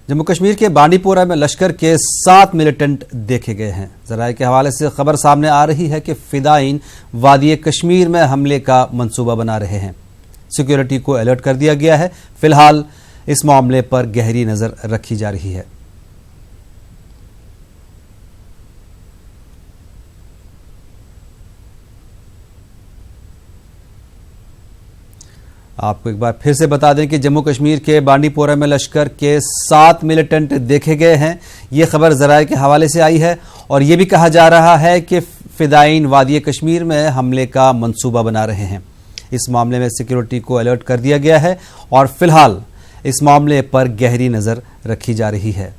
जम्मू कश्मीर के बांडीपोरा में लश्कर के 7 मिलिटेंट देखे गए हैं। जराये के हवाले से खबर सामने आ रही है कि फिदायीन वादी कश्मीर में हमले का मंसूबा बना रहे हैं। सिक्योरिटी को अलर्ट कर दिया गया है। फिलहाल इस मामले पर गहरी नजर रखी जा रही है। आपको एक बार फिर से बता दें कि जम्मू कश्मीर के बांडीपोरा में लश्कर के 7 मिलिटेंट देखे गए हैं। ये खबर जराये के हवाले से आई है और ये भी कहा जा रहा है कि फिदायीन वादी कश्मीर में हमले का मंसूबा बना रहे हैं। इस मामले में सिक्योरिटी को अलर्ट कर दिया गया है और फिलहाल इस मामले पर गहरी नजर रखी जा रही है।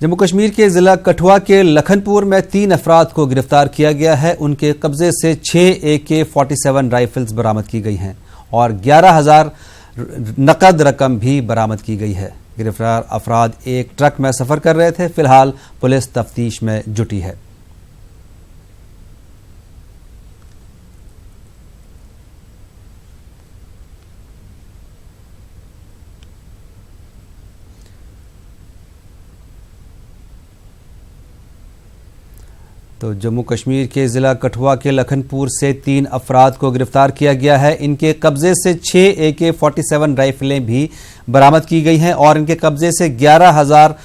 जम्मू कश्मीर के जिला कठुआ के लखनपुर में 3 अफराद को गिरफ्तार किया गया है। उनके कब्जे से 6 AK-47 राइफल्स बरामद की गई हैं और 11,000 नकद रकम भी बरामद की गई है। गिरफ्तार अफराद एक ट्रक में सफर कर रहे थे। फिलहाल पुलिस तफ्तीश में जुटी है। तो जम्मू कश्मीर के जिला कठुआ के लखनपुर से 3 अफराद को गिरफ्तार किया गया है। इनके कब्जे से 6 AK-47 राइफलें भी बरामद की गई हैं और इनके कब्जे से 11,000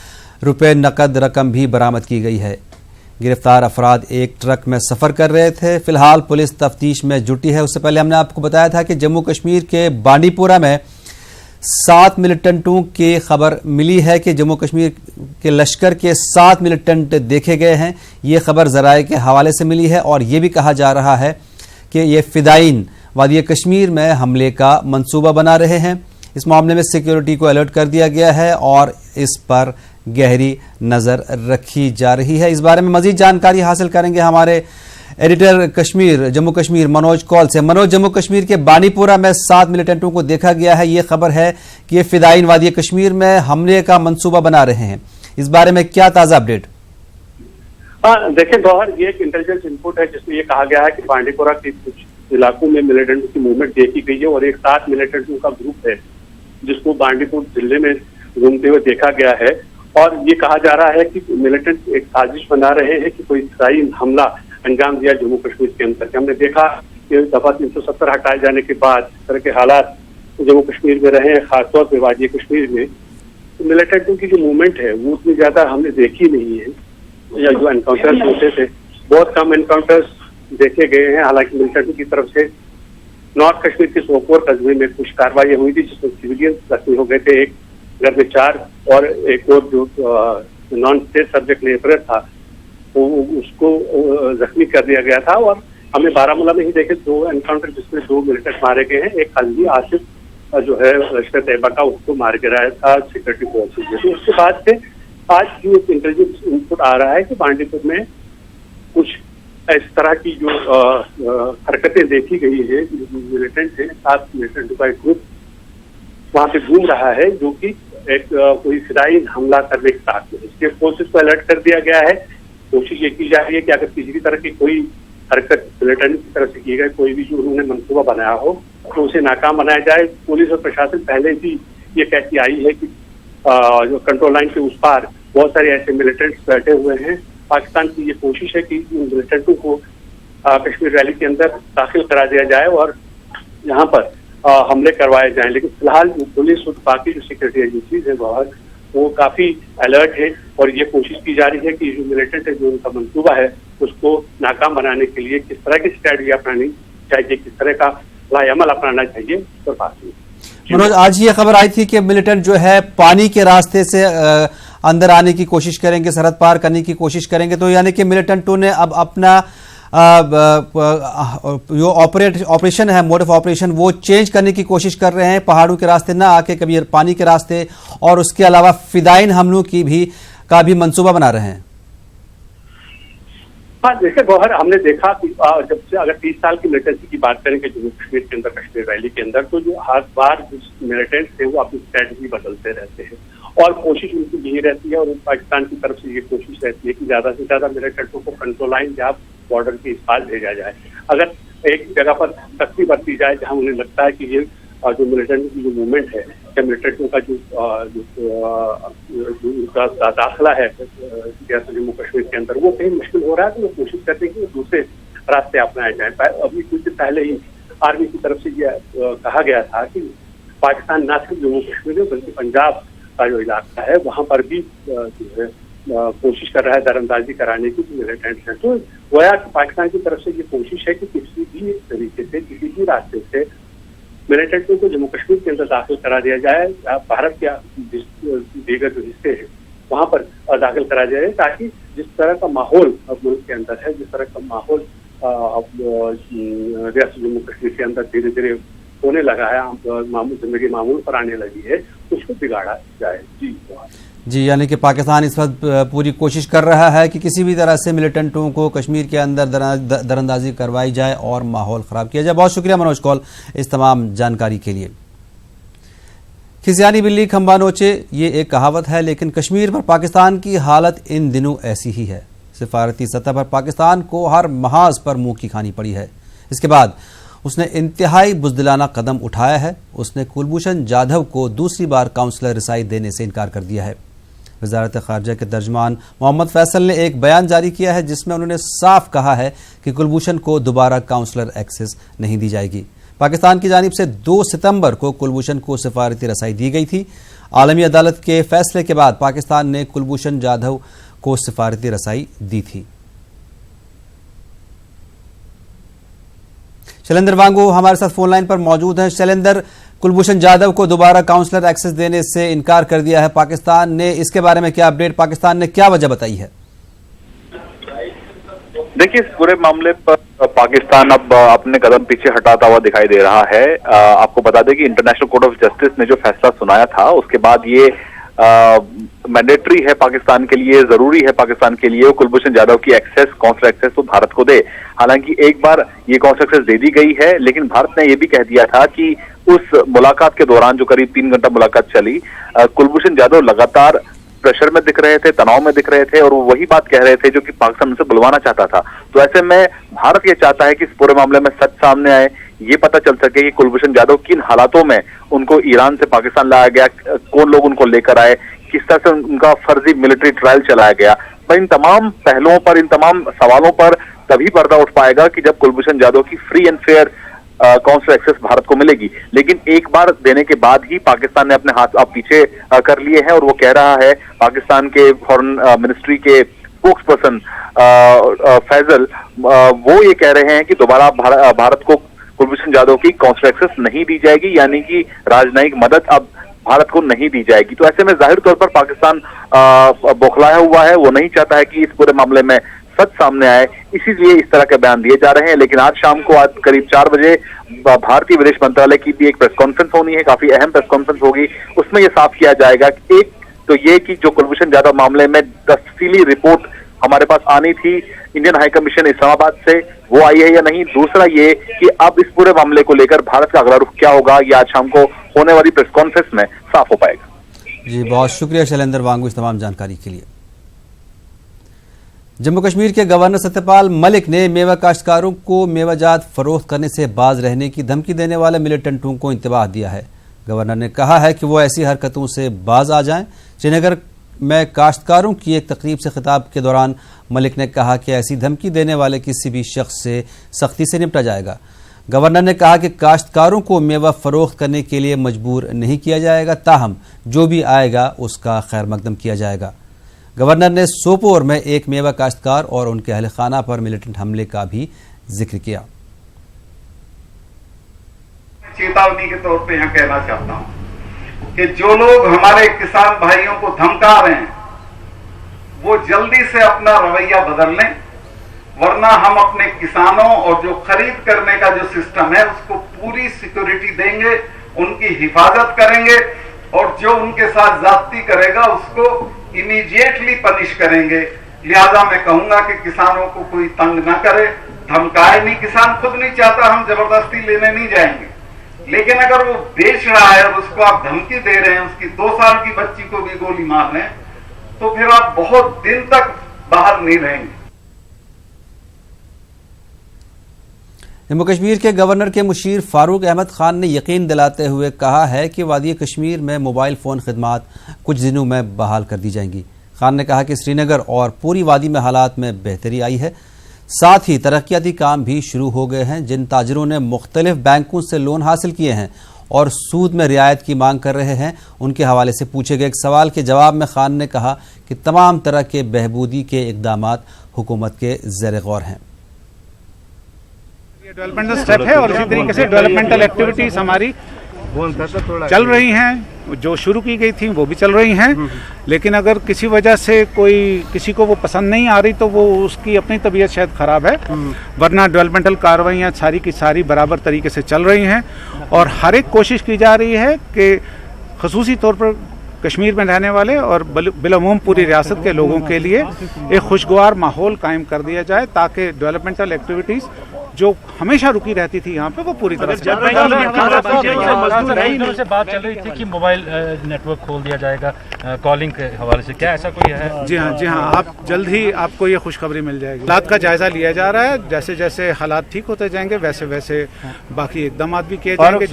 रुपये नकद रकम भी बरामद की गई है। गिरफ्तार अफराद एक ट्रक में सफर कर रहे थे। फिलहाल पुलिस तफ्तीश में जुटी है। उससे पहले हमने आपको बताया था कि जम्मू कश्मीर के बांडीपोरा में 7 मिलिटेंटों की खबर मिली है कि जम्मू कश्मीर के लश्कर के 7 मिलिटेंट देखे गए हैं। ये खबर जराये के हवाले से मिली है और ये भी कहा जा रहा है कि ये फिदायीन वादी कश्मीर में हमले का मंसूबा बना रहे हैं। इस मामले में सिक्योरिटी को अलर्ट कर दिया गया है और इस पर गहरी नजर रखी जा रही है। इस बारे में मजीद जानकारी हासिल करेंगे हमारे एडिटर कश्मीर जम्मू कश्मीर मनोज कौल से। मनोज, जम्मू कश्मीर के बांडीपोरा में 7 मिलिटेंटों को देखा गया है। ये खबर है कि ये फिदायीन वादी कश्मीर में हमले का मंसूबा बना रहे हैं। इस बारे में क्या ताजा अपडेट? देखिए गौहर, ये एक इंटेलिजेंस इनपुट है जिसमें ये कहा गया है कि बांडीपोरा के कुछ इलाकों में मिलिटेंटों की मूवमेंट देखी गई है और एक 7 मिलिटेंटों का ग्रुप है जिसको बांडीपुर जिले में घूमते हुए देखा गया है। और ये कहा जा रहा है कि मिलिटेंट एक साजिश बना रहे हैं कि कोई फिदायीन हमला अंजाम दिया जम्मू कश्मीर के अंदर। हमने देखा कि दफा 370 हटाए जाने के बाद इस तरह के हालात जम्मू कश्मीर में रहे हैं, खासतौर पर वादी कश्मीर में। तो मिलिटेंटों की जो मूवमेंट है वो उतनी ज्यादा हमने देखी नहीं है, या जो एनकाउंटर्स होते थे बहुत कम एनकाउंटर्स देखे गए हैं। हालांकि मिलिटेंटों की तरफ से नॉर्थ कश्मीर के सोपोर कस्बे में कुछ कार्रवाई हुई थी जिसमें सिविलियन जख्मी हो गए थे। एक घर में 4 और एक और जो नॉन स्टेट सब्जेक्ट लेबरर था तो उसको जख्मी कर दिया गया था। और हमने बारामूला में ही देखे 2 एनकाउंटर जिसमें 2 मिलिटेंट मारे गए हैं। एक हल्दी आसिफ जो है लश्कर तैयबा का, उसको मार गिराया था सिक्योरिटी फोर्सेज ने। तो उसके बाद से आज जो एक इंटेलिजेंस इनपुट आ रहा है कि बांडीपुर में कुछ इस तरह की जो हरकतें देखी गई है। मिलिटेंट है, 7 मिलिटेंट का एक ग्रुप वहां पे घूम रहा है जो कि एक कोई फिदायीन हमला करने के साथ में। इसके फोर्सेज को अलर्ट कर दिया गया है। कोशिश ये की जा रही है कि अगर किसी भी तरह की कोई हरकत मिलिटेंट की तरफ से की गई, कोई भी जो उन्होंने मंसूबा बनाया हो तो उसे नाकाम बनाया जाए। पुलिस और प्रशासन पहले भी ये कहती आई है कि जो कंट्रोल लाइन के उस पार बहुत सारे ऐसे मिलिटेंट्स बैठे हुए हैं। पाकिस्तान की ये कोशिश है कि मिलिटेंटों को कश्मीर वैली के अंदर दाखिल करा दिया जाए और यहाँ पर हमले करवाए जाएं। लेकिन फिलहाल पुलिस और बाकी जो सिक्योरिटी एजेंसीज है वो काफी अलर्ट है और ये कोशिश की जा रही है कि जो मिलिटेंट है, जो उनका मंसूबा है, उसको नाकाम बनाने के लिए किस तरह की स्ट्रैटेजी अपनानी चाहिए, किस तरह का लाएअमल अपनाना चाहिए। तो मनोज, आज ये खबर आई थी कि मिलिटेंट जो है पानी के रास्ते से अंदर आने की कोशिश करेंगे, सरहद पार करने की कोशिश करेंगे। तो यानी कि मिलिटेंटों ने अब अपना जो ऑपरेशन है, मोड ऑफ ऑपरेशन, वो चेंज करने की कोशिश कर रहे हैं। पहाड़ों के रास्ते ना आके कभी पानी के रास्ते, और उसके अलावा फिदायीन हमलों का भी मंसूबा बना रहे हैं। हाँ देखिए गौहर, हमने देखा कि जब से अगर 30 साल की मिलिटेंसी की बात करें कि जम्मू कश्मीर के अंदर, कश्मीर वैली के अंदर, तो जो हर बार मिलिटेंट्स थे वो अपनी स्ट्रेटजी बदलते रहते हैं और कोशिश उनकी यही रहती है, और पाकिस्तान की तरफ से ये कोशिश रहती है कि ज्यादा से ज्यादा मिलिटेंटों को कंट्रोल लाइन या बॉर्डर के इस पार भेजा जाए। अगर एक जगह पर सख्ती बरती जाए जहां उन्हें लगता है कि ये जो मिलिटेंट की जो मूवमेंट है या मिलिटेंटों का जो दाखिला है जम्मू कश्मीर के अंदर, वो कहीं मुश्किल हो रहा है, तो वो कोशिश करते हैं कि वो दूसरे रास्ते अपनाए जाए। अभी कुछ दिन पहले ही आर्मी की तरफ से ये कहा गया था कि पाकिस्तान न सिर्फ जम्मू कश्मीर में बल्कि पंजाब का जो इलाका है वहां पर भी जो है कोशिश कर रहा है दरअंदाजी कराने की मिलिटेंट्स हैं। तो गोया कि पाकिस्तान की तरफ से ये कोशिश है कि किसी भी तरीके से, किसी भी रास्ते से मिलिटेंटों को जम्मू कश्मीर के अंदर दाखिल करा दिया जाए, भारत के दीगर जो हिस्से हैं वहां पर दाखिल करा दिया जाए, ताकि जिस तरह का माहौल अब मुल्क के अंदर है, जिस तरह का माहौल रियासत जम्मू कश्मीर के अंदर धीरे धीरे होने लगा है, जिंदगी मामूल पर आने लगी है, उसको बिगाड़ा जाए। जी, यानी कि पाकिस्तान इस वक्त पूरी कोशिश कर रहा है कि किसी भी तरह से मिलिटेंटों को कश्मीर के अंदर दरअंदाजी करवाई जाए और माहौल खराब किया जाए। बहुत शुक्रिया मनोज कौल इस तमाम जानकारी के लिए। खिसियानी बिल्ली खंबा नोचे, ये एक कहावत है, लेकिन कश्मीर पर पाकिस्तान की हालत इन दिनों ऐसी ही है। सिफारती सतह पर पाकिस्तान को हर महाज पर मुंह की खानी पड़ी है। इसके बाद उसने इंतहाई बुज़दिलाना कदम उठाया है। उसने कुलभूषण जाधव को दूसरी बार काउंसलर रिसाई देने से इनकार कर दिया है। वजारत खारजा के तर्जमान मोहम्मद फैसल ने एक बयान जारी किया है जिसमें उन्होंने साफ कहा है कि कुलभूषण को दोबारा काउंसलर एक्सेस नहीं दी जाएगी। पाकिस्तान की जानिब से 2 सितंबर को कुलभूषण को सिफारती रसाई दी गई थी। आलमी अदालत के फैसले के बाद पाकिस्तान ने कुलभूषण जाधव को सिफारती रसाई दी थी। शैलेंद्र वांगू हमारे साथ फोन लाइन पर मौजूद हैं। शैलेंद्र, कुलभूषण जाधव को दोबारा काउंसलर एक्सेस देने से इनकार कर दिया है पाकिस्तान ने, इसके बारे में क्या अपडेट, पाकिस्तान ने क्या वजह बताई है? देखिए, इस पूरे मामले पर पाकिस्तान अब अपने कदम पीछे हटाता हुआ दिखाई दे रहा है। आपको बता दें कि इंटरनेशनल कोर्ट ऑफ जस्टिस ने जो फैसला सुनाया था उसके बाद ये मैंडेटरी है पाकिस्तान के लिए, जरूरी है पाकिस्तान के लिए कुलभूषण जाधव की एक्सेस, काउंसलर एक्सेस तो भारत को दे। हालांकि एक बार ये काउंसलर एक्सेस दे दी गई है, लेकिन भारत ने ये भी कह दिया था कि उस मुलाकात के दौरान जो करीब 3 घंटा मुलाकात चली, कुलभूषण जाधव लगातार प्रेशर में दिख रहे थे, तनाव में दिख रहे थे और वो वही बात कह रहे थे जो कि पाकिस्तान उनसे बुलवाना चाहता था। तो ऐसे में भारत ये चाहता है कि इस पूरे मामले में सच सामने आए, ये पता चल सके कि कुलभूषण जाधव किन हालातों में उनको ईरान से पाकिस्तान लाया गया, कौन लोग उनको लेकर आए, किस तरह से उनका फर्जी मिलिट्री ट्रायल चलाया गया। पर इन तमाम पहलुओं पर, इन तमाम सवालों पर तभी पर्दा उठ पाएगा कि जब कुलभूषण जाधव की free and fair consular access Bharat को मिलेगी। लेकिन एक बार देने के बाद ही पाकिस्तान ने अपने हाथ अब पीछे कर लिए हैं और वो कह रहा है, पाकिस्तान के फॉरेन मिनिस्ट्री के स्पोक्स पर्सन फैजल, वो ये कह रहे हैं कि दोबारा भारत को कुलभूषण जाधव की काउंसलर एक्सेस नहीं दी जाएगी, यानी कि राजनयिक मदद अब भारत को नहीं दी जाएगी। तो ऐसे में जाहिर तौर पर पाकिस्तान बौखलाया हुआ है, वो नहीं चाहता है कि इस पूरे मामले में सच सामने आए, इसीलिए इस तरह के बयान दिए जा रहे हैं। लेकिन आज शाम को, आज करीब 4 बजे भारतीय विदेश मंत्रालय की भी एक प्रेस कॉन्फ्रेंस होनी है, काफी अहम प्रेस कॉन्फ्रेंस होगी। उसमें यह साफ किया जाएगा कि एक तो ये कि जो कुलभूषण जाधव मामले में तफसीली रिपोर्ट हमारे पास आनी थी इंडियन हाई कमीशन इस्लामाबाद से, वो आई है या नहीं। दूसरा ये कि अब इस पूरे मामले को लेकर भारत का अगला रुख क्या होगा, ये आज शाम को होने वाली प्रेस कॉन्फ्रेंस में साफ हो पाएगा। जी, बहुत शुक्रिया शैलेंद्र वांगू इस तमाम जानकारी के लिए। जम्मू कश्मीर के गवर्नर सत्यपाल मलिक ने मेवा काश्तकारों को मेवाजात फरोख्त करने से बाज रहने की धमकी देने वाले मिलिटेंटों को इंतबाह दिया है। गवर्नर ने कहा है कि वो ऐसी हरकतों से बाज आ जाएं। श्रीनगर में काश्तकारों की एक तकरीब से खिताब के दौरान मलिक ने कहा कि ऐसी धमकी देने वाले किसी भी शख्स से सख्ती से निपटा जाएगा। गवर्नर ने कहा कि काश्तकारों को मेवा फरोख्त करने के लिए मजबूर नहीं किया जाएगा, ताहम जो भी आएगा उसका खैर मकदम किया जाएगा। गवर्नर ने सोपोर में एक मेवा काश्तकार और उनके अहल खाना पर मिलिटेंट हमले का भी जिक्र किया। चेतावनी के तौर पे यहाँ कहना चाहता हूँ कि जो लोग हमारे किसान भाइयों को धमका रहे हैं वो जल्दी से अपना रवैया बदल लें, वरना हम अपने किसानों और जो खरीद करने का जो सिस्टम है उसको पूरी सिक्योरिटी देंगे, उनकी हिफाजत करेंगे और जो उनके साथ जाती करेगा उसको इमीडिएटली पनिश करेंगे। लिहाजा मैं कहूंगा कि किसानों को कोई तंग न करे, धमकाए नहीं। किसान खुद नहीं चाहता, हम जबरदस्ती लेने नहीं जाएंगे, लेकिन अगर वो बेच रहा है और उसको आप धमकी दे रहे हैं, उसकी 2 साल की बच्ची को भी गोली मार रहे हैं, तो फिर आप बहुत दिन तक बाहर नहीं रहेंगे। जम्मू कश्मीर के गवर्नर के मुशीर फारूक अहमद खान ने यकीन दिलाते हुए कहा है कि वादी कश्मीर में मोबाइल फ़ोन खिदमात कुछ दिनों में बहाल कर दी जाएंगी। खान ने कहा कि श्रीनगर और पूरी वादी में हालात में बेहतरी आई है, साथ ही तरक्याती काम भी शुरू हो गए हैं। जिन ताजरों ने मुख्तलिफ बैंकों से लोन हासिल किए हैं और सूद में रियायत की मांग कर रहे हैं, उनके हवाले से पूछे गए एक सवाल के जवाब में खान ने कहा कि तमाम तरह के बहबूदी के इकदामात हुकूमत के ज़ेर गौर हैं। डेवलपमेंटल स्टेप है और इसी तरीके से डेवलपमेंटल एक्टिविटीज हमारी चल रही हैं, जो शुरू की गई थी वो भी चल रही हैं। लेकिन अगर किसी वजह से किसी को वो पसंद नहीं आ रही तो वो उसकी अपनी तबीयत शायद ख़राब है, वरना डेवलपमेंटल कार्रवाइयाँ सारी की सारी बराबर तरीके से चल रही हैं और हर एक कोशिश की जा रही है कि ख़ुसूसी तौर पर कश्मीर में रहने वाले और बिलअमूम पूरी रियासत के लोगों के लिए एक खुशगवार माहौल कायम कर दिया जाए, ताकि डेवलपमेंटल एक्टिविटीज़ जो हमेशा रुकी रहती थी यहाँ पे वो पूरी तरह से से बात चल रही थी कि मोबाइल नेटवर्क खोल दिया जाएगा कॉलिंग के हवाले से, क्या ऐसा कोई है? जी हाँ, आप जल्द ही आपको ये खुशखबरी मिल जाएगी। हालात का जायजा लिया जा रहा है, जैसे जैसे हालात ठीक होते जाएंगे वैसे वैसे बाकी इकदाम भी किए जाएंगे।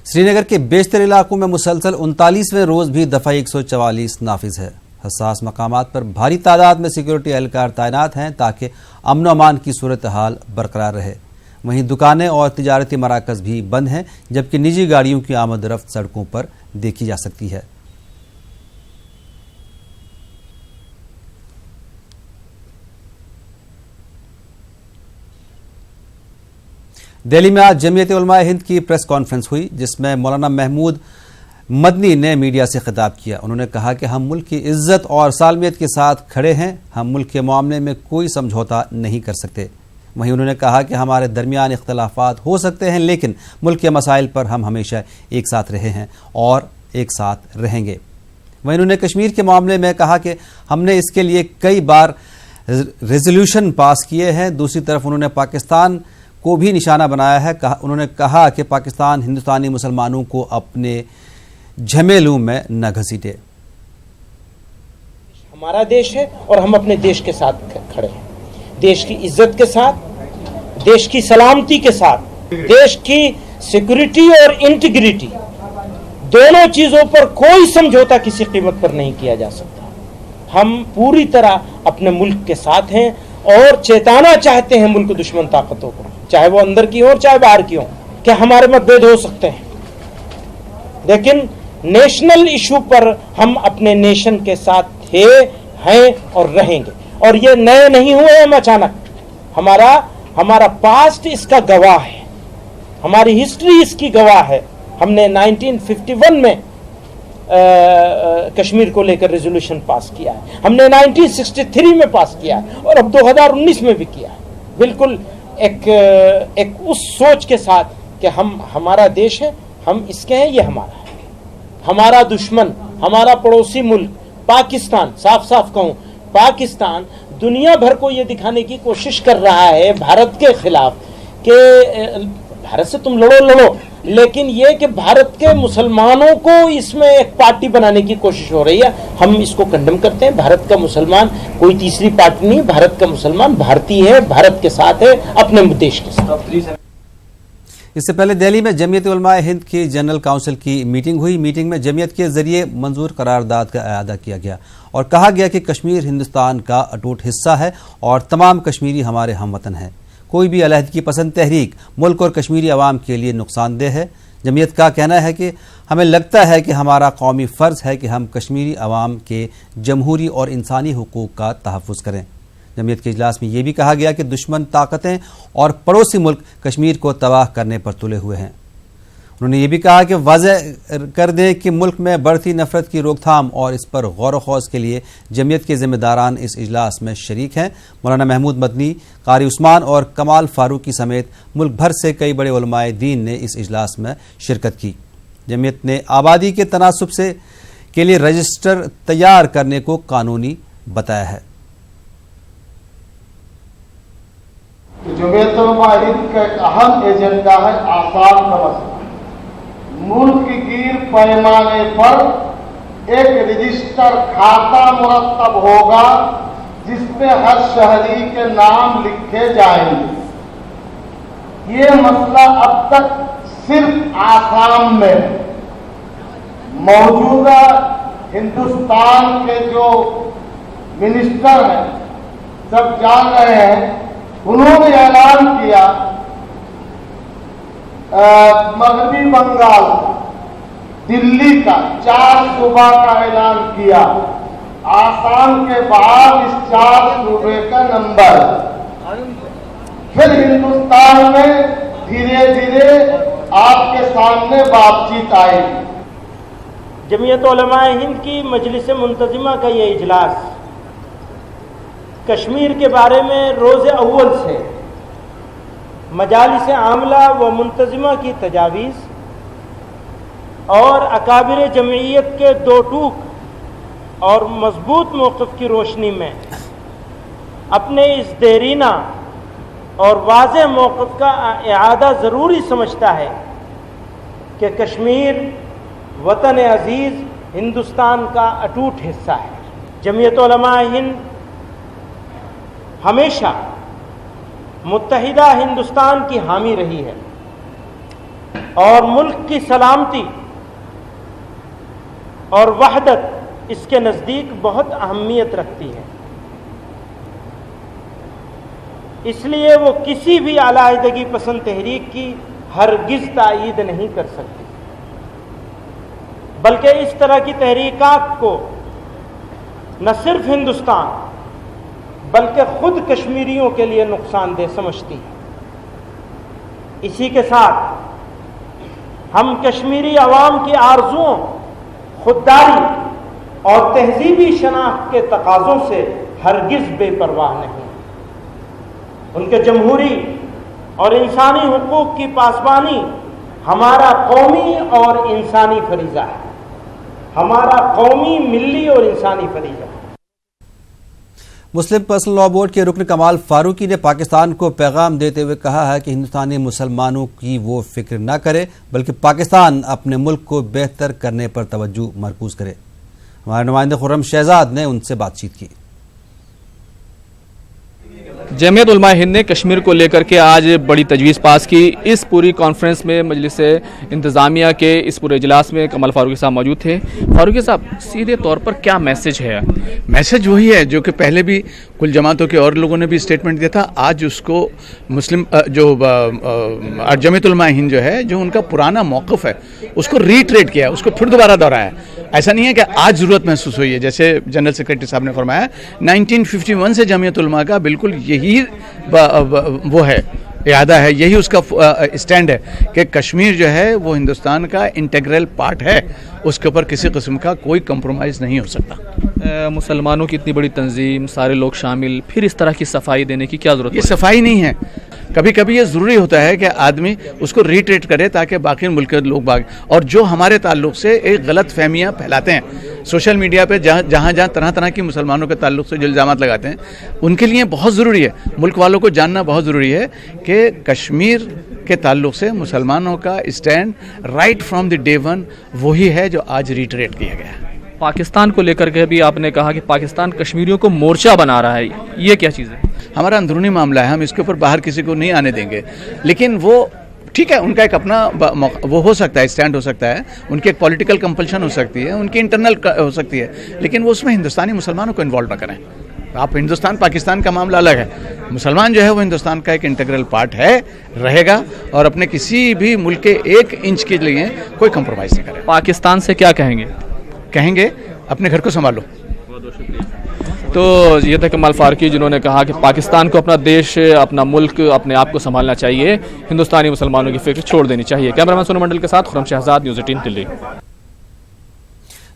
श्रीनगर के बेशतर इलाकों में मुसलसल 39वें रोज भी दफा 144 नाफिज है। हसास मकामात पर भारी तादाद में सिक्योरिटी एहलकार तैनात हैं ताकि अमन अमान की सूरत हाल बरकरार रहे। वहीं दुकानें और तिजारती मराकज भी बंद हैं, जबकि निजी गाड़ियों की आमद रफ्त सड़कों पर देखी जा सकती है। दिल्ली में आज जमीयत उलमाए हिंद की प्रेस कॉन्फ्रेंस हुई, जिसमें मौलाना महमूद मदनी ने मीडिया से खिताब किया। उन्होंने कहा कि हम मुल्क की इज्जत और सालमियत के साथ खड़े हैं, हम मुल्क के मामले में कोई समझौता नहीं कर सकते। वहीं उन्होंने कहा कि हमारे दरमियान इख्तलाफात हो सकते हैं, लेकिन मुल्क के मसाइल पर हम हमेशा एक साथ रहे हैं और एक साथ रहेंगे। वहीं उन्होंने कश्मीर के मामले में कहा कि हमने इसके लिए कई बार रेजोल्यूशन पास किए हैं। दूसरी तरफ उन्होंने पाकिस्तान को भी निशाना बनाया है। उन्होंने कहा कि पाकिस्तान हिंदुस्तानी मुसलमानों को अपने झमेलों में न घसीटे। हमारा देश है और हम अपने देश के साथ खड़े हैं, देश की इज्जत के साथ, देश की सलामती के साथ, देश की सिक्योरिटी और इंटीग्रिटी, दोनों चीजों पर कोई समझौता किसी कीमत पर नहीं किया जा सकता। हम पूरी तरह अपने मुल्क के साथ हैं और चेताना चाहते हैं मुल्क दुश्मन ताकतों को, चाहे वो अंदर की हो और चाहे बाहर की हो, कि हमारे मतभेद हो सकते हैं, लेकिन नेशनल इशू पर हम अपने नेशन के साथ थे, हैं और रहेंगे। और ये नए नहीं हुए हम अचानक, हमारा पास्ट इसका गवाह है, हमारी हिस्ट्री इसकी गवाह है। हमने 1951 में कश्मीर को लेकर रेजोल्यूशन पास किया है, हमने 1963 में पास किया है और अब 2019 में भी किया है, बिल्कुल एक उस सोच के साथ कि हमारा देश है, हम इसके हैं, ये हमारा है। हमारा दुश्मन, हमारा पड़ोसी मुल्क पाकिस्तान, साफ साफ कहूं, पाकिस्तान दुनिया भर को ये दिखाने की कोशिश कर रहा है भारत के खिलाफ कि भारत से तुम लड़ो, लेकिन ये कि भारत के मुसलमानों को इसमें एक पार्टी बनाने की कोशिश हो रही है। हम इसको कंडेम करते हैं। भारत का मुसलमान कोई तीसरी पार्टी नहीं, भारत का मुसलमान भारतीय है, भारत के साथ है, अपने देश के साथ। इससे पहले दिल्ली में जमीयत उलमाए हिंद की जनरल काउंसिल की मीटिंग हुई। मीटिंग में जमीयत के जरिए मंजूर करारदाद का अदा किया गया और कहा गया कि कश्मीर हिंदुस्तान का अटूट हिस्सा है और तमाम कश्मीरी हमारे हमवतन हैं। कोई भी अलहदगी पसंद तहरीक मुल्क और कश्मीरी अवाम के लिए नुकसानदेह है। जमीयत का कहना है कि हमें लगता है कि हमारा कौमी फ़र्ज है कि हम कश्मीरी अवाम के जमहूरी और इंसानी हुकूक का तहफ़्फ़ुज़ करें। जमीयत के इजलास में यह भी कहा गया कि दुश्मन ताकतें और पड़ोसी मुल्क कश्मीर को तबाह करने पर तुले हुए हैं। उन्होंने ये भी कहा कि वाज़ेह कर दें कि मुल्क में बढ़ती नफरत की रोकथाम और इस पर गौर ख़ौज़ के लिए जमीयत के ज़िम्मेदारान इस इजलास में शरीक हैं। मौलाना महमूद मदनी, कारी उस्मान और कमाल फारूकी समेत मुल्क भर से कई बड़े उलमाए दीन ने इस इजलास में शिरकत की। जमीयत ने आबादी के तनासुब से के लिए रजिस्टर तैयार करने को कानूनी बताया है। जमीयत उलमा हिंद का एक अहम एजेंडा है आसान का मसला। मुल्क गिर पैमाने पर एक रजिस्टर खाता मुरतब होगा जिसमें हर शहरी के नाम लिखे जाएंगे। ये मसला अब तक सिर्फ आसाम में, मौजूदा हिंदुस्तान के जो मिनिस्टर हैं सब जान रहे हैं। उन्होंने ऐलान किया मगरबी बंगाल, दिल्ली का 4 सूबा का ऐलान किया। आसाम के बाद इस 4 सूबे का नंबर, फिर हिंदुस्तान में धीरे धीरे आपके सामने बातचीत आई। जमीयत उलमाए हिंद की मजलिस मुंतजिमा का ये इजलास कश्मीर के बारे में रोज़ अव्वल से मजालिस आमला व मुंतजिमा की तजावीज़ और अकाबिर जमईयत के 2 टूक और मजबूत मौक़िफ़ की रोशनी में अपने इस देरीना और वाज़ेह मौक़िफ़ का इआदा ज़रूरी समझता है कि कश्मीर वतन अज़ीज़ हिंदुस्तान का अटूट हिस्सा है। जमीयत उलमाए हिंद हमेशा मुत्तहिदा हिंदुस्तान की हामी रही है और मुल्क की सलामती और वहदत इसके नज़दीक बहुत अहमियत रखती है। इसलिए वो किसी भी अलाहिदगी पसंद तहरीक की हरगिज़ तायीद नहीं कर सकती, बल्कि इस तरह की तहरीकात को न सिर्फ हिंदुस्तान बल्कि खुद कश्मीरियों के लिए नुकसानदेह समझती है। इसी के साथ हम कश्मीरी अवाम की आरजुओं, खुददारी और तहजीबी शनाख्त के तकाज़ों से हरगिज़ बेपरवाह नहीं। उनके जमहूरी और इंसानी हुकूक की पासबानी हमारा कौमी और इंसानी फरीज़ा है, हमारा कौमी, मिल्ली और इंसानी फरीज़ा है। मुस्लिम पर्सनल लॉ बोर्ड के रुकन कमाल फारूकी ने पाकिस्तान को पैगाम देते हुए कहा है कि हिंदुस्तानी मुसलमानों की वो फिक्र न करे बल्कि पाकिस्तान अपने मुल्क को बेहतर करने पर तवज्जो मरकूज करे। हमारे नुमाइंदे खुर्रम शहजाद ने उनसे बातचीत की। जमीयत उलमा हिंद ने कश्मीर को लेकर के आज बड़ी तजवीज़ पास की। इस पूरी कॉन्फ्रेंस में मजलिस इंतज़ामिया के इस पूरे इजलास में कमाल फारूकी साहब मौजूद थे। फारूकी साहब, सीधे तौर पर क्या मैसेज है? मैसेज वही है जो कि पहले भी कुल जमातों के और लोगों ने भी स्टेटमेंट दिया था। आज उसको मुस्लिम जो जमीयत उलमा हिंद जो है, जो उनका पुराना मौक़िफ़ है, उसको रीट्रेट किया, उसको फिर दोबारा दोहराया। ऐसा नहीं है कि आज ज़रूरत महसूस हुई है, जैसे जनरल सेक्रेटरी साहब ने फरमाया 1951 से जमीयत उलमा का बिल्कुल यही वो है, इरादा है, यही उसका स्टैंड है कि कश्मीर जो है वो हिंदुस्तान का इंटीग्रल पार्ट है, उसके ऊपर किसी किस्म का कोई कंप्रोमाइज़ नहीं हो सकता। मुसलमानों की इतनी बड़ी तंजीम, सारे लोग शामिल, फिर इस तरह की सफाई देने की क्या ज़रूरत? ये सफाई नहीं है, कभी कभी ये ज़रूरी होता है कि आदमी उसको रीट्रेट करे ताकि बाकी मुल्क के लोग भाग। और जो हमारे ताल्लुक़ से एक गलत फहमियाँ फैलाते हैं सोशल मीडिया पे, जहाँ तरह तरह की मुसलमानों के ताल्लुक़ से जो इल्ज़ामात लगाते हैं, उनके लिए बहुत ज़रूरी है, मुल्क वालों को जानना बहुत ज़रूरी है कि कश्मीर के ताल्लुक़ से मुसलमानों का stand right from the day one वही है जो आज रीट्रेट किया गया है। पाकिस्तान को लेकर के भी आपने कहा कि पाकिस्तान कश्मीरियों को मोर्चा बना रहा है, ये क्या चीज़ है? हमारा अंदरूनी मामला है, हम इसके ऊपर बाहर किसी को नहीं आने देंगे। लेकिन वो ठीक है, उनका एक अपना वो हो सकता है, स्टैंड हो सकता है, उनकी एक पॉलिटिकल कंपल्शन हो सकती है, उनकी इंटरनल हो सकती है, लेकिन वो उसमें हिंदुस्तानी मुसलमानों को इन्वॉल्व ना करें। आप हिंदुस्तान पाकिस्तान का मामला अलग है, मुसलमान जो है वो हिंदुस्तान का एक इंटीग्रल पार्ट है, रहेगा, और अपने किसी भी मुल्क के 1 इंच के लिए कोई कंप्रोमाइज़ नहीं करें। पाकिस्तान से क्या कहेंगे? कहेंगे अपने घर को संभालो। तो ये थे कमाल फारूकी जिन्होंने कहा कि पाकिस्तान को अपना देश, अपना मुल्क, अपने आप को संभालना चाहिए, हिंदुस्तानी मुसलमानों की फिक्र छोड़ देनी चाहिए। कैमरामैन सोनू मंडल के साथ खुर्रम शहजाद, न्यूज़ 18 दिल्ली।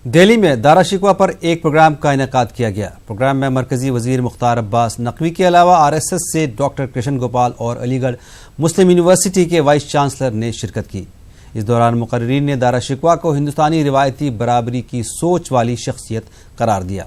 दिल्ली में दारा शिकवा पर एक प्रोग्राम का इनेकाद किया गया। प्रोग्राम में मरकजी वजीर मुख्तार अब्बास नकवी के अलावा RSS से डॉक्टर कृष्ण गोपाल और अलीगढ़ मुस्लिम यूनिवर्सिटी के वाइस चांसलर ने शिरकत की। इस दौरान मुकर्रीरीन ने दारा शिकवा को हिंदुस्तानी रिवायती बराबरी की सोच वाली शख्सियत करार दिया।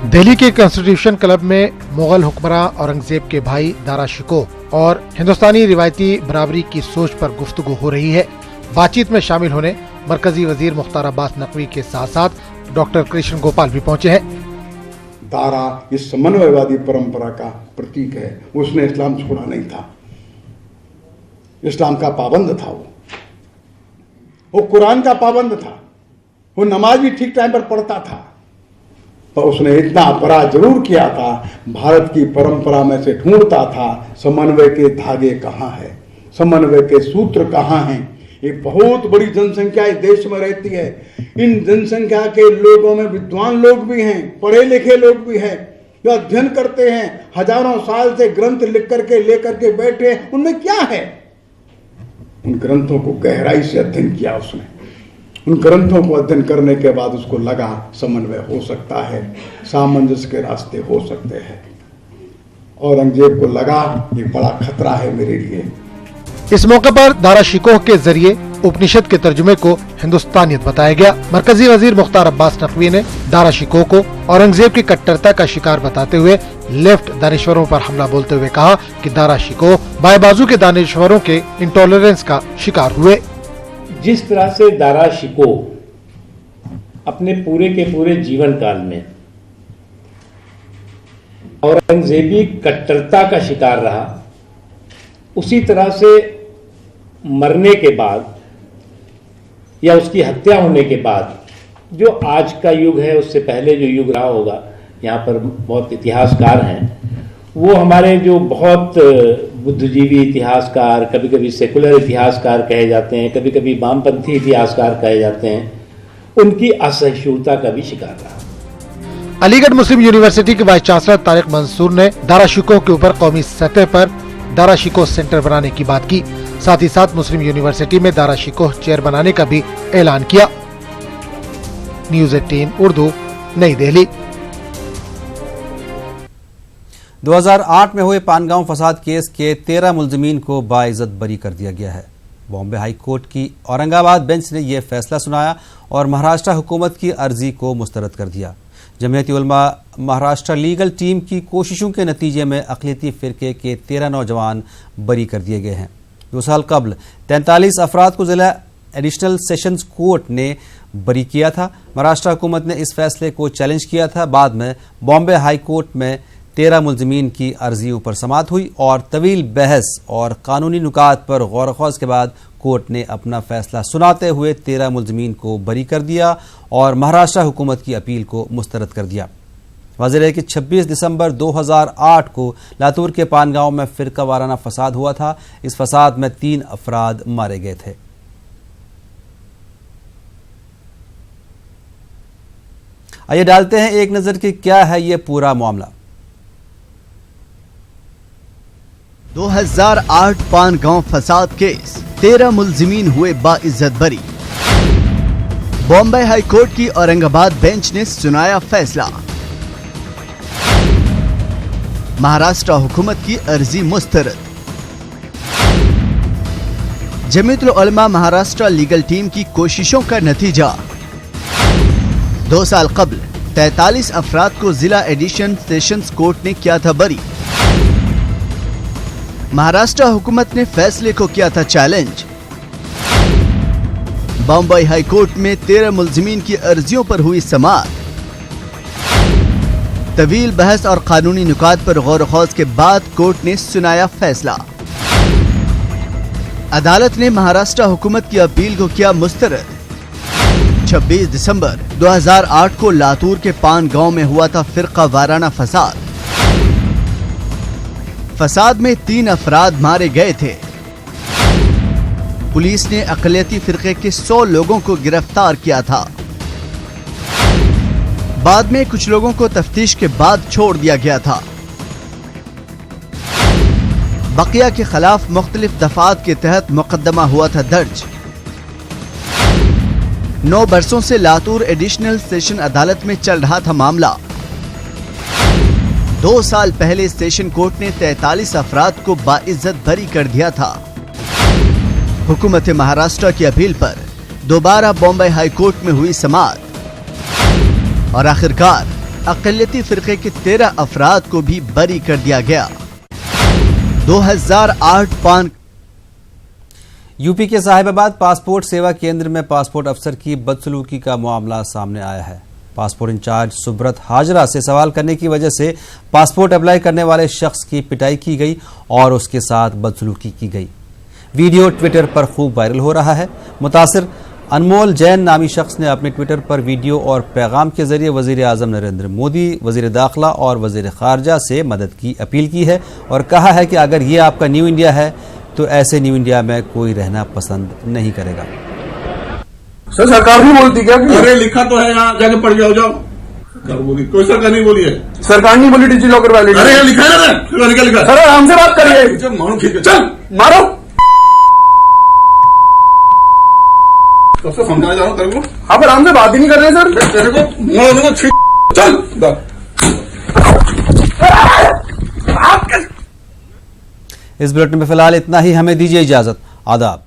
दिल्ली के कॉन्स्टिट्यूशन क्लब में मुगल हुक्मरान औरंगजेब के भाई दारा शिकोह और हिंदुस्तानी रिवायती बराबरी की सोच पर गुफ्तगू हो रही है। बातचीत में शामिल होने मरकजी वजीर मुख्तार अब्बास नकवी के साथ साथ डॉक्टर कृष्ण गोपाल भी पहुंचे हैं। दारा इस समन्वयवादी परंपरा का प्रतीक है। उसने इस्लाम छोड़ा नहीं था, इस्लाम का पाबंद था, वो कुरान का पाबंद था, वो नमाज भी ठीक टाइम पर पढ़ता था। तो उसने इतना अपराध जरूर किया था, भारत की परंपरा में से ढूंढता था समन्वय के धागे कहाँ है, समन्वय के सूत्र कहाँ हैं। एक बहुत बड़ी जनसंख्या इस देश में रहती है। इन जनसंख्या के लोगों में विद्वान लोग भी हैं, पढ़े लिखे लोग भी हैं, जो अध्ययन करते हैं, हजारों साल से ग्रंथ लिख करके लेकर के बैठे हैं। उनमें क्या है? उन ग्रंथों को गहराई से अध्ययन किया उसने। उन ग्रंथों को अध्ययन करने के बाद उसको लगा समन्वय हो सकता है, सामंजस्य के रास्ते हो सकते हैं। औरंगजेब को लगा ये बड़ा खतरा है मेरे लिए। इस मौके पर दारा शिकोह के जरिए उपनिषद के तर्जुमे को हिंदुस्तानियत बताया गया। मरकजी वजीर मुख्तार अब्बास नकवी ने दारा शिकोह को औरंगजेब की कट्टरता का शिकार बताते हुए लेफ्ट दानिश्वरों पर हमला बोलते हुए कहा कि दारा शिकोह बाएं बाजू के दानिश्वरों के इंटॉलरेंस का शिकार हुए। जिस तरह से दारा शिकोह अपने पूरे के पूरे जीवन काल में औरंगजेबी कट्टरता का शिकार रहा, उसी तरह से मरने के बाद या उसकी हत्या होने के बाद जो आज का युग है, उससे पहले जो युग रहा होगा, यहाँ पर बहुत इतिहासकार हैं, वो हमारे जो बहुत बुद्धिजीवी इतिहासकार, कभी कभी सेकुलर इतिहासकार कहे जाते हैं, कभी कभी वामपंथी इतिहासकार कहे जाते हैं, उनकी असहिष्णुता का भी शिकार रहा। अलीगढ़ मुस्लिम यूनिवर्सिटी के वाइस चांसलर तारिक मंसूर ने दारा शिकोह के ऊपर कौमी सतह पर दारा शिकोह सेंटर बनाने की बात की। साथ ही साथ मुस्लिम यूनिवर्सिटी में दारा शिकोह चेयर बनाने का भी ऐलान किया। न्यूज़ 18 उर्दू, नई दिल्ली। 2008 में हुए पानगांव फसाद केस के 13 मुलजमीन को बाइज्जत बरी कर दिया गया है। बॉम्बे हाई कोर्ट की औरंगाबाद बेंच ने यह फैसला सुनाया और महाराष्ट्र हुकूमत की अर्जी को मुस्तरद कर दिया। जमीयत उलमा महाराष्ट्र लीगल टीम की कोशिशों के नतीजे में अक़लियती फ़िरक़े के 13 नौजवान बरी कर दिए गए हैं। 2 साल कबल 43 अफराद को ज़िला एडिशनल सेशंस कोर्ट ने बरी किया था। महाराष्ट्र हुकूमत ने इस फैसले को चैलेंज किया था। बाद में बॉम्बे हाई कोर्ट में 13 मुलजमीन की अर्जियों पर समाअत हुई और तवील बहस और कानूनी नुकात पर गौर ख़ौज़ के बाद कोर्ट ने अपना फैसला सुनाते हुए 13 मुलजमीन को बरी कर दिया और महाराष्ट्र हुकूमत की अपील को मुस्तरद कर दिया। वाज़ेह है कि 26 दिसंबर 2008 को लातूर के पानगांव में फ़िरका वाराना फसाद हुआ था। इस फसाद में 3 अफराद मारे गए थे। आइए डालते हैं एक नज़र कि क्या है ये पूरा मामला। 2008 पानगांव फसाद केस, 13 मुलजिमीन हुए बाइज्जत बरी। बॉम्बे हाई कोर्ट की औरंगाबाद बेंच ने सुनाया फैसला। महाराष्ट्र हुकूमत की अर्जी मुस्तरद। जमीयत उलमा महाराष्ट्र लीगल टीम की कोशिशों का नतीजा। 2 साल कबल 43 अफराद को जिला एडिशन सेशंस कोर्ट ने किया था बरी। महाराष्ट्र हुकूमत ने फैसले को किया था चैलेंज। बॉम्बे हाई कोर्ट में 13 मुलजिमीन की अर्जियों पर हुई समाअत। तवील बहस और कानूनी नुकात पर गौर ख़ौज़ के बाद कोर्ट ने सुनाया फैसला। अदालत ने महाराष्ट्र हुकूमत की अपील को किया मुस्तरद। 26 दिसंबर 2008 को लातूर के पानगांव में हुआ था फ़िरका वाराना फसाद। फसाद में 3 अफराद मारे गए थे। पुलिस ने अक़लियती फ़िरक़े के 100 लोगों को गिरफ्तार किया था। बाद में कुछ लोगों को तफ्तीश के बाद छोड़ दिया गया था। बकिया के खिलाफ मुख्तलिफ दफात के तहत मुकदमा हुआ था दर्ज। 9 बरसों से लातूर एडिशनल सेशन अदालत में चल रहा था मामला। 2 साल पहले सेशन कोर्ट ने 43 अफराद को बाइज्जत बरी कर दिया था। हुकूमत महाराष्ट्र की अपील पर दोबारा बॉम्बे हाई कोर्ट में हुई समाअत और आखिरकार अक़लियती फिरके के 13 अफराद को भी बरी कर दिया गया। 2008 यूपी के साहिबाबाद पासपोर्ट सेवा केंद्र में पासपोर्ट अफसर की बदसलूकी का मामला सामने आया है। पासपोर्ट इंचार्ज सुब्रत हाजरा से सवाल करने की वजह से पासपोर्ट अप्लाई करने वाले शख्स की पिटाई की गई और उसके साथ बदसलूकी की गई। वीडियो ट्विटर पर खूब वायरल हो रहा है। मुतासिर अनमोल जैन नामी शख्स ने अपने ट्विटर पर वीडियो और पैगाम के जरिए वजीर आजम नरेंद्र मोदी, वजीर दाखिला और वजीर खारजा से मदद की अपील की है और कहा है कि अगर ये आपका न्यू इंडिया है तो ऐसे न्यू इंडिया में कोई रहना पसंद नहीं करेगा। सर सरकार नहीं बोलती क्या? अरे लिखा तो है, यहाँ जाके पढ़ जाओ। सरकार बोली? कोई सरकार नहीं बोली है। सरकार नहीं बोली डिजी लॉकर वाले। अरे लिखा है ना, लिखा। सर हमसे बात करिए। मारो खींच के चल मारो। तो समझा जाओ तेरे को। हाँ पर हमसे बात ही नहीं कर रहे सर। तेरे को चल। इस बुलेटिन में फिलहाल इतना ही। हमें दीजिए इजाजत। आदाब।